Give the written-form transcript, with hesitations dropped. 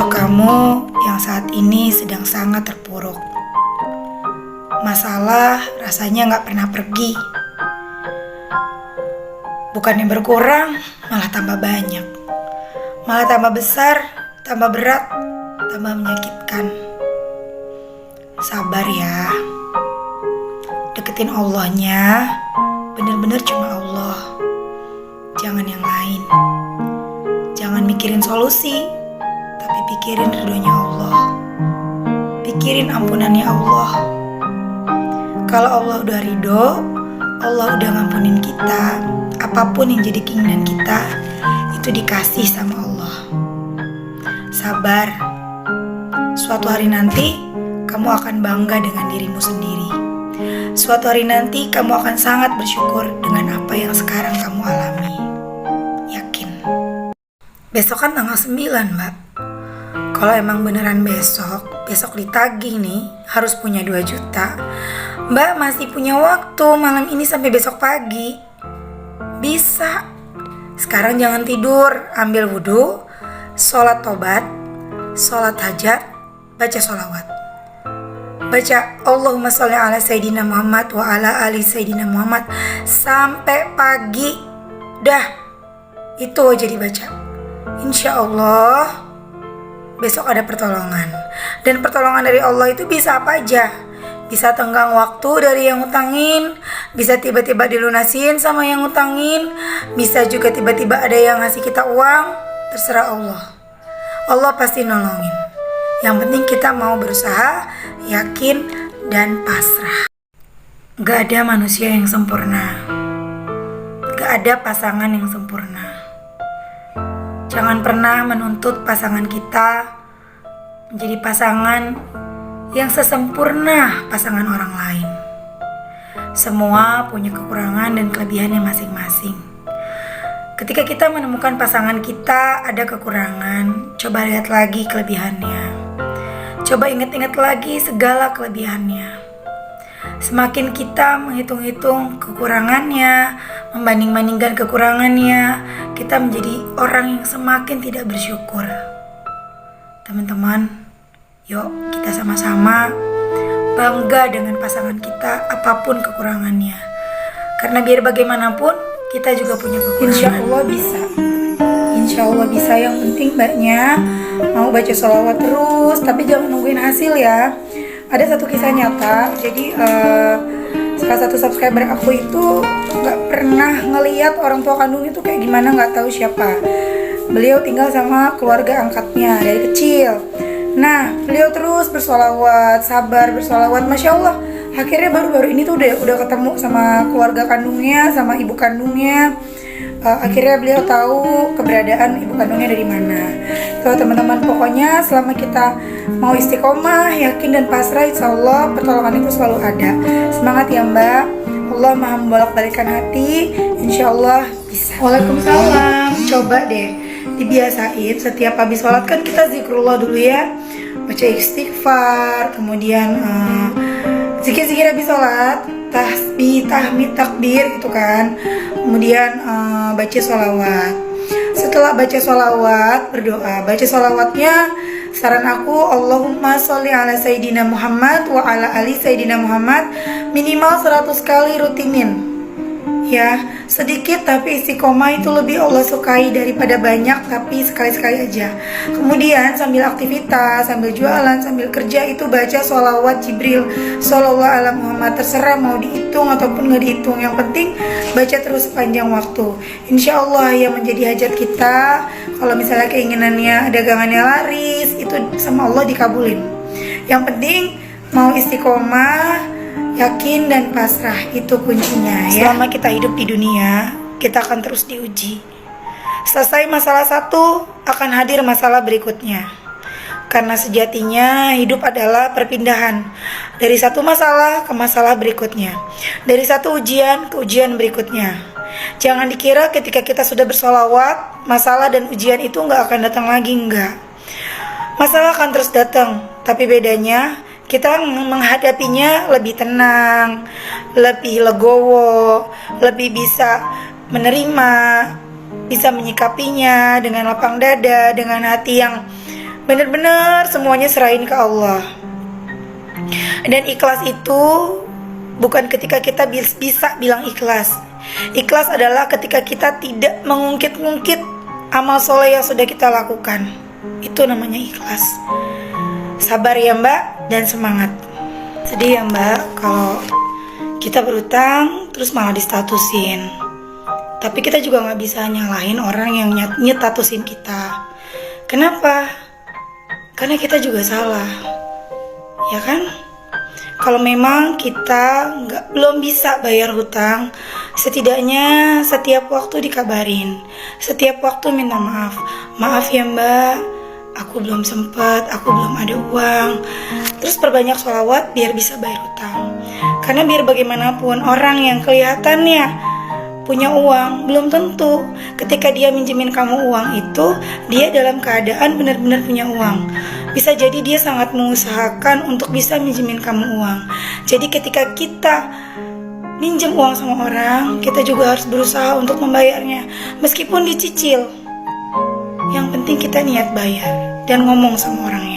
Untuk kamu yang saat ini sedang sangat terpuruk, masalah rasanya gak pernah pergi. Bukannya berkurang, malah tambah banyak. Malah tambah besar, tambah berat, tambah menyakitkan. Sabar ya. Deketin Allahnya, bener-bener cuma Allah. Jangan yang lain. Jangan mikirin solusi, tapi pikirin ridhonya Allah. Pikirin ampunannya Allah. Kalau Allah udah ridho, Allah udah ngampunin kita. Apapun yang jadi keinginan kita, itu dikasih sama Allah. Sabar. Suatu hari nanti, kamu akan bangga dengan dirimu sendiri. Suatu hari nanti, kamu akan sangat bersyukur dengan apa yang sekarang kamu alami. Yakin. Besok kan tanggal 9, Mbak. Kalau emang beneran besok ditagih nih, harus punya 2 juta. Mbak masih punya waktu malam ini sampai besok pagi. Bisa. Sekarang jangan tidur, ambil wudhu, sholat tobat, sholat hajat, baca sholawat. Baca Allahumma sholli ala Sayyidina Muhammad wa ala ali Sayyidina Muhammad sampai pagi. Dah, itu aja dibaca. Insya Allah besok ada pertolongan. Dan pertolongan dari Allah itu bisa apa aja. Bisa tenggang waktu dari yang ngutangin, bisa tiba-tiba dilunasin sama yang ngutangin, bisa juga tiba-tiba ada yang ngasih kita uang. Terserah Allah. Allah pasti nolongin. Yang penting kita mau berusaha, yakin, dan pasrah. Gak ada manusia yang sempurna. Gak ada pasangan yang sempurna. Jangan pernah menuntut pasangan kita menjadi pasangan yang sesempurna pasangan orang lain. Semua punya kekurangan dan kelebihannya masing-masing. Ketika kita menemukan pasangan kita ada kekurangan, coba lihat lagi kelebihannya. Coba ingat-ingat lagi segala kelebihannya. Semakin kita menghitung-hitung kekurangannya, membanding-bandingkan kekurangannya, kita menjadi orang yang semakin tidak bersyukur. Teman-teman, yuk kita sama-sama bangga dengan pasangan kita apapun kekurangannya. Karena biar bagaimanapun kita juga punya kekurangan. Insya Allah bisa. Insya Allah bisa. Yang penting mbaknya mau baca sholawat terus, tapi jangan nungguin hasil ya. Ada satu kisah nyata. Jadi salah satu subscriber aku itu gak pernah ngeliat orang tua kandungnya tuh kayak gimana, gak tahu siapa. Beliau tinggal sama keluarga angkatnya dari kecil. Nah, beliau terus bersolawat, sabar bersolawat, masya Allah. Akhirnya baru-baru ini tuh udah ketemu sama keluarga kandungnya, sama ibu kandungnya. Akhirnya beliau tahu keberadaan ibu kandungnya dari mana. So teman-teman, pokoknya selama kita mau istiqomah, yakin dan pasrah, insya Allah pertolongan itu selalu ada. Semangat ya Mbak. Allah maha membolak-balikan hati. Insya Allah bisa. Waalaikumsalam. Coba deh dibiasain setiap habis sholat kan kita zikrullah dulu ya, baca istighfar, kemudian zikir-zikir habis sholat, tasbih, tahmid, takbir gitu kan, kemudian baca sholawat. Setelah baca sholawat, berdoa. Baca sholawatnya saran aku Allahumma sholli ala Sayyidina Muhammad wa ala ali Sayyidina Muhammad minimal 100 kali rutinin. Ya, sedikit tapi istiqomah itu lebih Allah sukai daripada banyak tapi sekali-sekali aja. Kemudian sambil aktivitas, sambil jualan, sambil kerja itu baca sholawat Jibril Sallallahu ala Muhammad. Terserah mau dihitung ataupun nggak dihitung, yang penting baca terus sepanjang waktu. Insya Allah yang menjadi hajat kita, kalau misalnya keinginannya dagangannya laris, itu sama Allah dikabulin. Yang penting mau istiqomah, yakin dan pasrah, itu kuncinya ya. Selama kita hidup di dunia, kita akan terus diuji. Selesai masalah satu, akan hadir masalah berikutnya. Karena sejatinya hidup adalah perpindahan dari satu masalah ke masalah berikutnya, dari satu ujian ke ujian berikutnya. Jangan dikira ketika kita sudah bersolawat, masalah dan ujian itu nggak akan datang lagi, enggak. Masalah akan terus datang, tapi bedanya kita menghadapinya lebih tenang, lebih legowo, lebih bisa menerima, bisa menyikapinya dengan lapang dada, dengan hati yang Bener-bener semuanya serahin ke Allah. Dan ikhlas itu bukan ketika kita bisa bilang ikhlas. Ikhlas adalah ketika kita tidak mengungkit-ungkit amal soleh yang sudah kita lakukan. Itu namanya ikhlas. Sabar ya Mbak, dan semangat. Sedih ya Mbak kalau kita berutang terus malah distatusin. Tapi kita juga gak bisa nyalahin orang yang nyetatusin kita. Kenapa? Karena kita juga salah, ya kan? Kalau memang kita belum bisa bayar hutang, setidaknya setiap waktu dikabarin, setiap waktu minta maaf. Maaf ya Mbak, aku belum sempat, aku belum ada uang. Terus perbanyak sholawat biar bisa bayar hutang. Karena biar bagaimanapun orang yang kelihatannya punya uang belum tentu ketika dia minjemin kamu uang itu dia dalam keadaan benar-benar punya uang. Bisa jadi dia sangat mengusahakan untuk bisa minjemin kamu uang. Jadi ketika kita minjem uang sama orang, kita juga harus berusaha untuk membayarnya meskipun dicicil. Yang penting kita niat bayar dan ngomong sama orangnya.